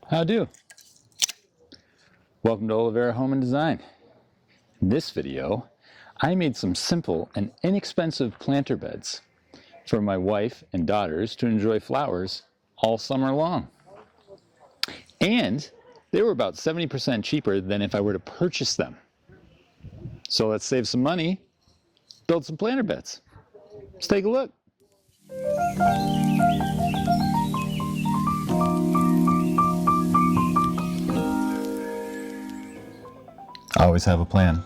How do? Welcome to Oliveira Home and Design. In this video, I made some simple and inexpensive planter beds for my wife and daughters to enjoy flowers all summer long. And they were about 70% cheaper than if I were to purchase them. So let's save some money, build some planter beds. Let's take a look. I always have a plan.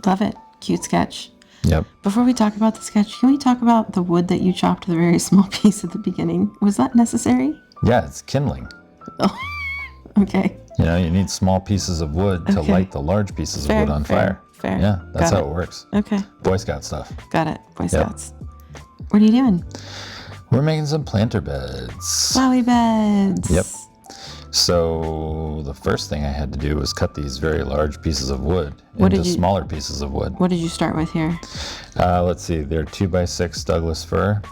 Love it. Cute sketch. Yep. Before we talk about the sketch, can we talk about the wood that you chopped the very small piece at the beginning? Was that necessary? Yeah, it's kindling. Oh, okay. You know, you need small pieces of wood to light the large pieces of wood on fire. Fair. Yeah, that's how it works. Okay. Boy Scout stuff. Got it. Boy Scouts. What are you doing? We're making some planter beds. Wowie beds. Yep. So the first thing I had to do was cut these very large pieces of wood into smaller pieces of wood. What did you start with here? Let's see, they're 2x6 Douglas fir,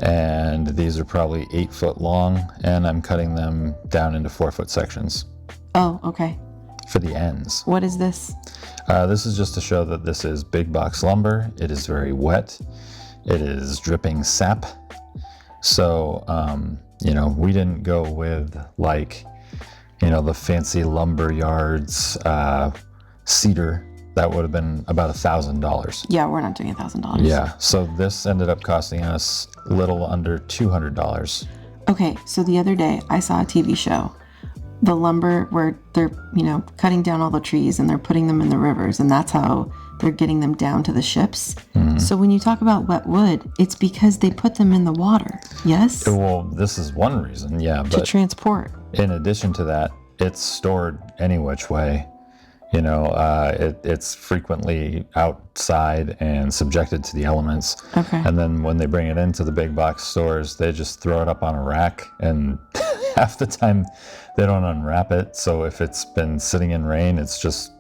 and these are probably 8 foot long, and I'm cutting them down into 4-foot sections. Oh, okay. For the ends. What is this? This is just to show that this is big box lumber. It is very wet. It is dripping sap. So, you know, we didn't go with like, you know, the fancy lumber yards, cedar. That would have been about $1,000. Yeah, we're not doing $1,000. Yeah, so this ended up costing us a little under $200. Okay, so the other day I saw a TV show. The lumber where they're, you know, cutting down all the trees and they're putting them in the rivers, and that's how they're getting them down to the ships. So when you talk about wet wood, it's because they put them in the water, yes? Well, this is one reason, yeah. To transport. In addition to that, it's stored any which way. You know, it's frequently outside and subjected to the elements. Okay. And then when they bring it into the big box stores, they just throw it up on a rack, and half the time they don't unwrap it. So if it's been sitting in rain, it's just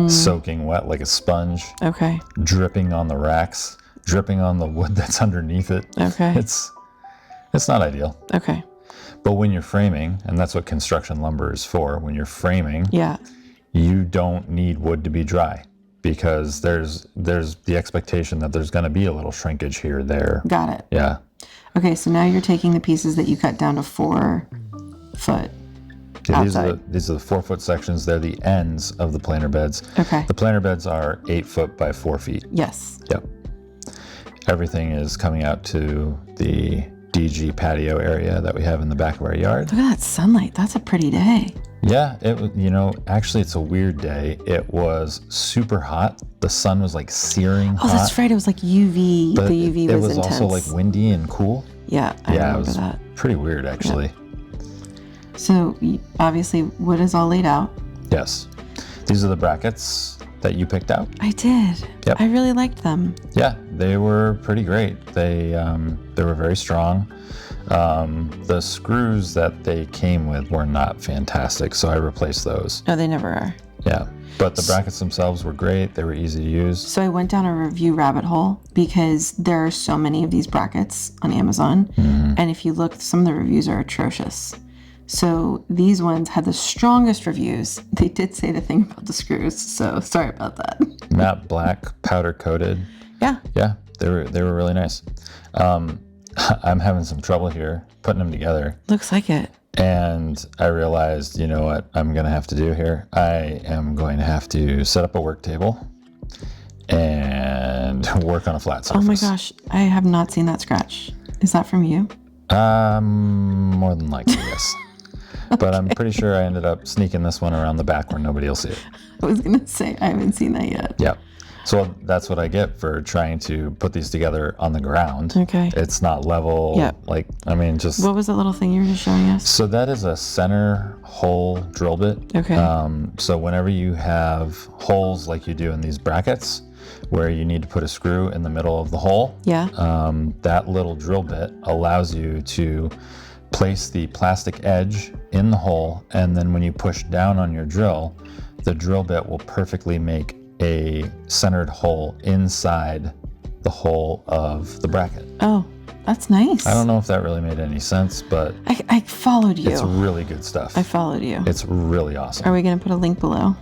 soaking wet like a sponge. Okay. Dripping on the racks, dripping on the wood that's underneath it. Okay. It's not ideal. Okay. But when you're framing, and that's what construction lumber is for, when you're framing, Yeah. you don't need wood to be dry, because there's the expectation that there's going to be a little shrinkage here or there. Got it. Yeah. Okay, so now you're taking the pieces that you cut down to 4 foot. Yeah, these are the 4-foot sections. They're the ends of the planter beds. Okay. The planter beds are 8 foot by 4 feet. Yes. Yep. Everything is coming out to the DG patio area that we have in the back of our yard. Look at that sunlight. That's a pretty day. Yeah, you know, actually it's a weird day. It was super hot. The sun was like searing hot. Oh, that's right. It was like UV. But the UV was intense. It was also like windy and cool. Yeah, I remember it was that. Pretty weird, actually. Yeah. So obviously wood is all laid out. Yes. These are the brackets that you picked out. I did. Yep. I really liked them. Yeah, they were pretty great. They were very strong. The screws that they came with were not fantastic, so I replaced those. No, they never are. Yeah, but the brackets themselves were great. They were easy to use. So I went down a review rabbit hole because there are so many of these brackets on Amazon. And if you look, some of the reviews are atrocious. So these ones had the strongest reviews. They did say the thing about the screws, so sorry about that. Matte black, powder coated. Yeah. Yeah, they were really nice. I'm having some trouble here putting them together. Looks like it. And I realized, you know what I'm going to have to do here? I am going to have to set up a work table and work on a flat surface. Oh my gosh, I have not seen that scratch. Is that from you? More than likely, yes. But I'm pretty sure I ended up sneaking this one around the back where nobody will see it. I was going to say, I haven't seen that yet. Yeah. So that's what I get for trying to put these together on the ground. Okay. It's not level. Yeah. Like, I mean, just... What was that little thing you were just showing us? So that is a center hole drill bit. Okay. So whenever you have holes like you do in these brackets, where you need to put a screw in the middle of the hole, Yeah. that little drill bit allows you to place the plastic edge in the hole, and then when you push down on your drill, the drill bit will perfectly make a centered hole inside the hole of the bracket. Oh, That's nice. I don't know if that really made any sense, but I followed you. it's really good stuff. I followed you. It's really awesome. Are we going to put a link below?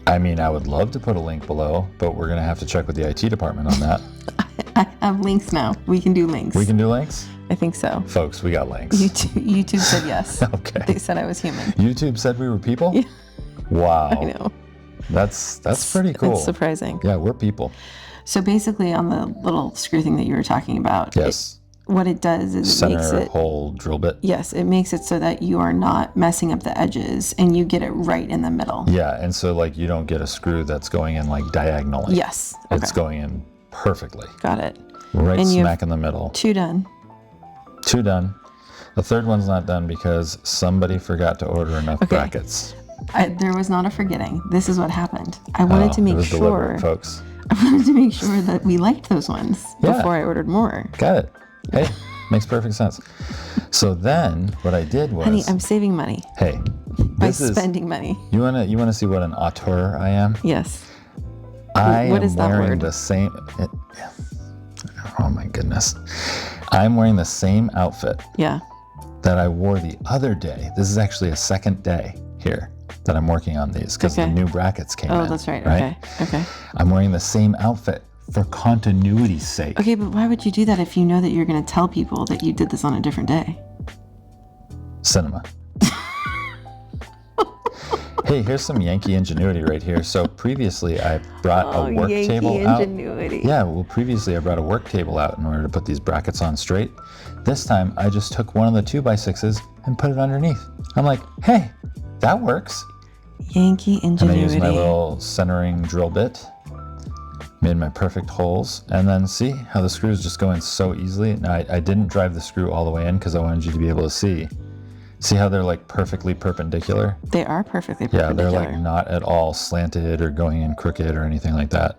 I mean, I would love to put a link below, but we're going to have to check with the IT department on that. I have links now. We can do links. We can do links? I think so. Folks, we got links. YouTube said yes. Okay. They said I was human. YouTube said we were people? Yeah. Wow. I know. That's pretty cool. It's surprising. Yeah, we're people. So basically on the little screw thing that you were talking about, Yes. what it does is it makes Center it, hole drill bit. yes, it makes it so that you are not messing up the edges and you get it right in the middle. Yeah, and so like you don't get a screw that's going in like diagonally. Yes. It's going in perfectly. Got it. Right And you smack in the middle. 2 done. 2 done. The third one's not done because somebody forgot to order enough brackets. There was not a forgetting. This is what happened. I wanted to It make was sure. deliberate, folks. I wanted to make sure that we liked those ones before I ordered more. Got it. Hey, makes perfect sense. So then what I did was, Honey, I'm saving money hey, by this is, spending money. you wanna see what an auteur I am? Yes. I What am is that wearing word? the same. Oh my goodness. I'm wearing the same outfit Yeah. that I wore the other day. This is actually a second day here that I'm working on these because the Okay. new brackets came in. Oh, that's right. Okay. I'm wearing the same outfit for continuity's sake. Okay, but why would you do that if you know that you're going to tell people that you did this on a different day? Cinema. Hey, here's some Yankee ingenuity right here. So previously I brought a work table out. Ingenuity. Yeah, well, previously I brought a work table out in order to put these brackets on straight. This time I just took one of the 2x6s and put it underneath. I'm like, hey, that works. Yankee And I ingenuity. used my little centering drill bit, made my perfect holes, and then see how the screws just go in so easily. Now I didn't drive the screw all the way in because I wanted you to be able to see. See how they're like perfectly perpendicular? They are perfectly Yeah, perpendicular. they're like not at all slanted or going in crooked or anything like that.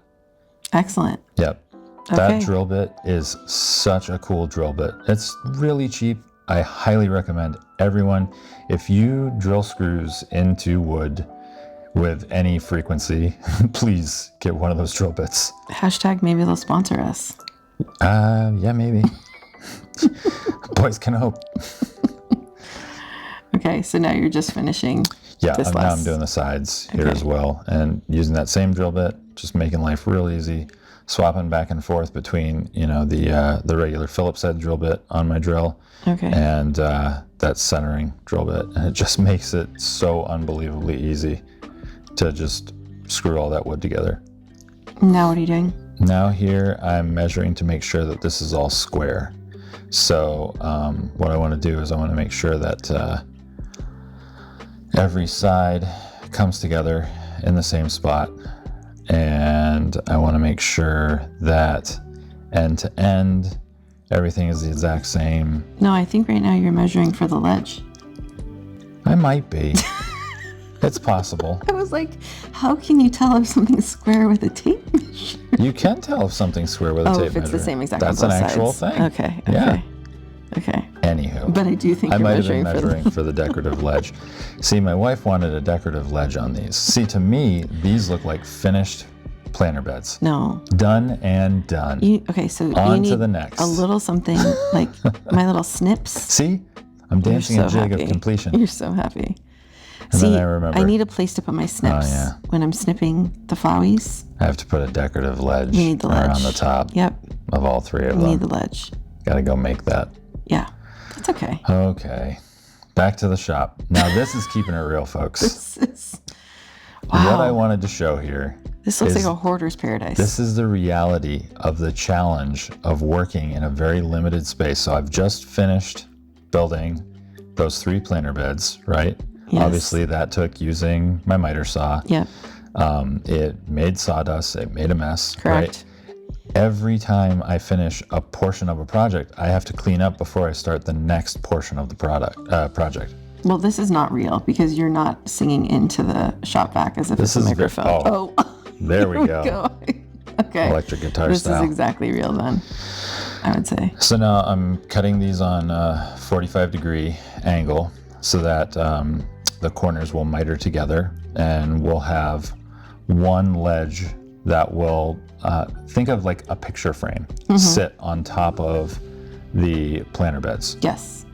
Excellent. Yep. Okay. That drill bit is such a cool drill bit. It's really cheap. I highly recommend everyone, if you drill screws into wood with any frequency, please get one of those drill bits. Hashtag maybe they'll sponsor us. Yeah, maybe. Boys can hope. Okay, so now you're just finishing Yeah, this now I'm last. doing the sides here Okay. as well, and using that same drill bit, just making life real easy, swapping back and forth between, the regular Phillips head drill bit on my drill Okay. and that centering drill bit, and it just makes it so unbelievably easy to just screw all that wood together. Now what are you doing? Now here I'm measuring to make sure that this is all square. So what I want to do is I want to make sure that every side comes together in the same spot, and I want to make sure that end to end everything is the exact same. No, I think right now you're measuring for the ledge. I might be. It's possible. I was like, how can you tell if something's square with a tape measure? You can tell if something's square with a tape If it's the measure. same exact That's on an both actual sides. thing. Okay. Yeah. Okay. Anywho. But I do think I you're might have been measuring for measuring for the decorative ledge. See, my wife wanted a decorative ledge on these. See, to me, these look like finished planter beds. No. Done and done. So On you need to the next. a little something like my little snips. See? I'm dancing You're a so jig happy. of completion. You're so happy. And See, then I remember, need a place to put my snips yeah. when I'm snipping the flowies. I have to put a decorative ledge You need the ledge. around the top Yep. of all three of You need them. the ledge. Gotta go make that. Yeah. That's okay. Okay. Back to the shop. Now this is keeping it real, folks. This is, What I wow. wanted to show here, This looks is- like a hoarder's paradise. this is the reality of the challenge of working in a very limited space. So I've just finished building those 3 planter beds, right? Yes. Obviously that took using my miter saw. Yep. It made sawdust, it made a mess, Correct. right? Every time I finish a portion of a project, I have to clean up before I start the next portion of the project. Well, this is not real because you're not singing into the shop vac as if This it's a is ve- microphone. oh, There we Here go. Okay. Electric guitar This style. is exactly real then, I would say. So now I'm cutting these on a 45-degree angle so that the corners will miter together, and we'll have one ledge that will, think of like a picture frame, sit on top of the planter beds. Yes.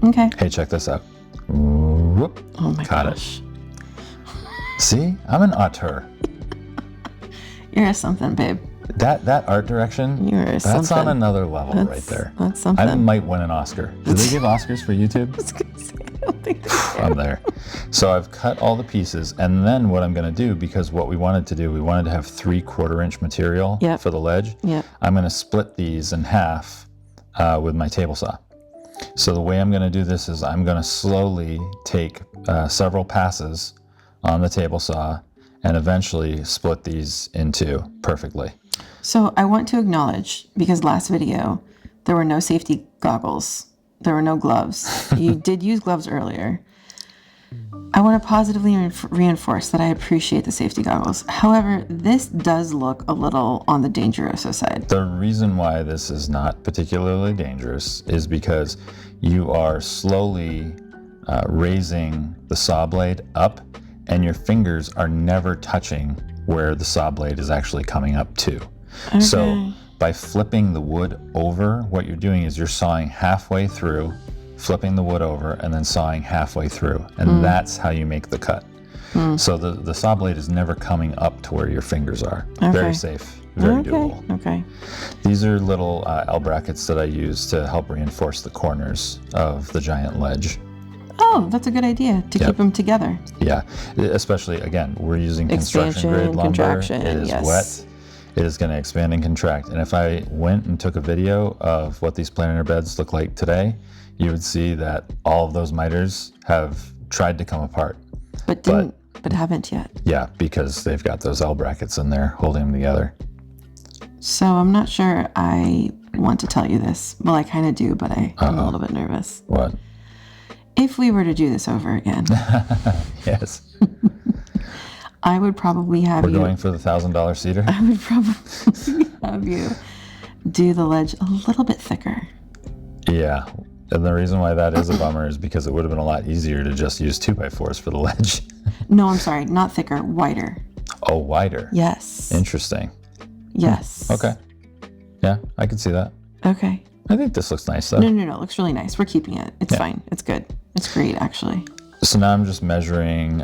Okay. Hey, check this out. Whoop. Oh my Got gosh. it. See, I'm an auteur. You're something, babe. That art direction, You're that's something. on another level right there. That's something. I might win an Oscar. Do they give Oscars for YouTube? I was gonna say, I don't think they do. I'm there. So I've cut all the pieces, and then what I'm going to do, because what we wanted to do, we wanted to have 3/4 inch material Yep. for the ledge. Yep. I'm going to split these in half with my table saw. So the way I'm going to do this is I'm going to slowly take several passes on the table saw and eventually split these in two perfectly. So I want to acknowledge, because last video, there were no safety goggles. There were no gloves. You did use gloves earlier. I want to positively reinforce that I appreciate the safety goggles. However, this does look a little on the dangerous side. The reason why this is not particularly dangerous is because you are slowly raising the saw blade up, and your fingers are never touching where the saw blade is actually coming up to. Okay. So by flipping the wood over, what you're doing is you're sawing halfway through, flipping the wood over, and then sawing halfway through. And that's how you make the cut. So the saw blade is never coming up to where your fingers are. Okay. Very safe, very doable. Okay. These are little L brackets that I use to help reinforce the corners of the giant ledge. Oh, that's a good idea to keep them together. Yeah, especially, again, we're using construction grade lumber. Contraction, It is yes. wet. It is going to expand and contract. And if I went and took a video of what these planter beds look like today, you would see that all of those miters have tried to come apart. But haven't yet. Yeah, because they've got those L brackets in there holding them together. So I'm not sure I want to tell you this. Well, I kind of do, but I'm a little bit nervous. What? If we were to do this over again, Yes. I would probably have We're you. going for the $1,000 cedar? I would probably have you do the ledge a little bit thicker. Yeah. And the reason why that is a bummer is because it would have been a lot easier to just use 2x4s for the ledge. No, I'm sorry, not thicker, wider. Oh, wider. Yes. Interesting. Yes. Okay. Yeah, I can see that. Okay. I think this looks nice though. No, it looks really nice. We're keeping it. It's fine. It's good. It's great, actually. So now I'm just measuring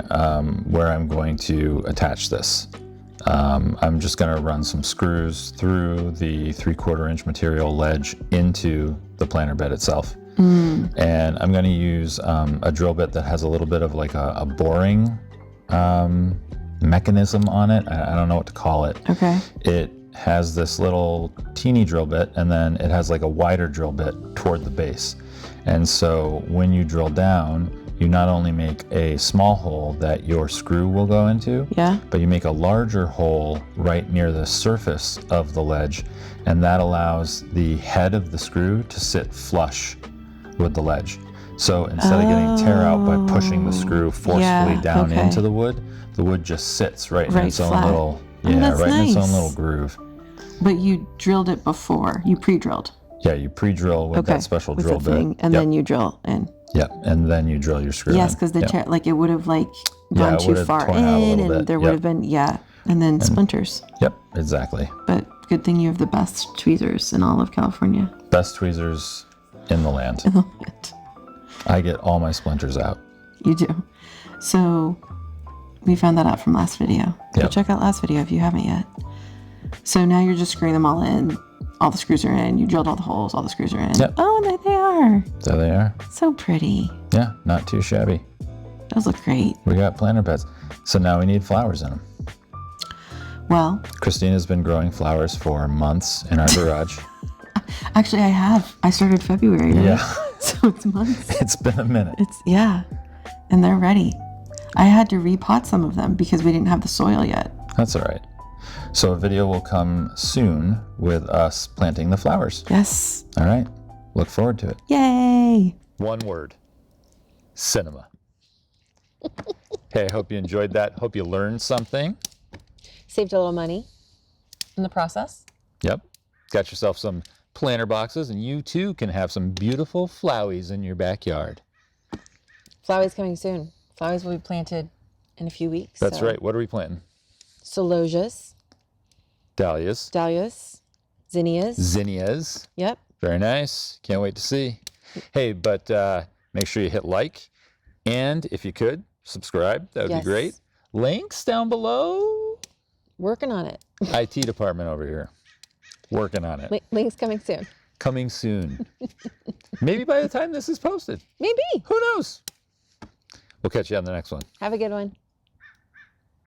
where I'm going to attach this. I'm just going to run some screws through the 3/4 inch material ledge into the planter bed itself. And I'm going to use a drill bit that has a little bit of like a boring mechanism on it. I don't know what to call it. Okay. It has this little teeny drill bit, and then it has like a wider drill bit toward the base. And so when you drill down, you not only make a small hole that your screw will go into, Yeah. but you make a larger hole right near the surface of the ledge, and that allows the head of the screw to sit flush with the ledge. So instead of getting tear out by pushing the screw forcefully down into the wood just sits right in its own flat. little, That's right in its own nice. little groove. But you drilled it before. You pre-drilled. Yeah, you pre-drill with that special with drill the thing, bit. and then you drill in. Yep, and then you drill your screw Yes, in. because the Yep. tear, like it would have like gone it too would have far torn out a in, little and bit. there would have been and then splinters. Yep, exactly. But good thing you have the best tweezers in all of California. Best tweezers in the land. I get all my splinters out. You do. So we found that out from last video. Go Yep. check out last video if you haven't yet. So now you're just screwing them all in. All the screws are in. You drilled all the holes. All the screws are in. Yep. Oh, and there they are. There they are. So pretty. Yeah, not too shabby. Those look great. We got planter beds. So now we need flowers in them. Well, Christina's been growing flowers for months in our garage. actually, I have. I started February, right? Yeah. So it's months. It's been a minute. And they're ready. I had to repot some of them because we didn't have the soil yet. That's all right. So a video will come soon with us planting the flowers. Yes. All right. Look forward to it. Yay. One word. Cinema. Hey, I hope you enjoyed that. Hope you learned something. Saved a little money in the process. Yep. Got yourself some planter boxes, and you too can have some beautiful flowies in your backyard. Flowers coming soon. Flowers will be planted in a few weeks. That's right. What are we planting? Celosias, Dahlias. dahlias, zinnias. Zinnias. Yep. Very nice. Can't wait to see. Hey, but make sure you hit like, and if you could, subscribe. That would be great. Links down below. Working on it. IT department over here. Working on it. Links coming soon. Coming soon. Maybe by the time this is posted. Maybe. Who knows? We'll catch you on the next one. Have a good one.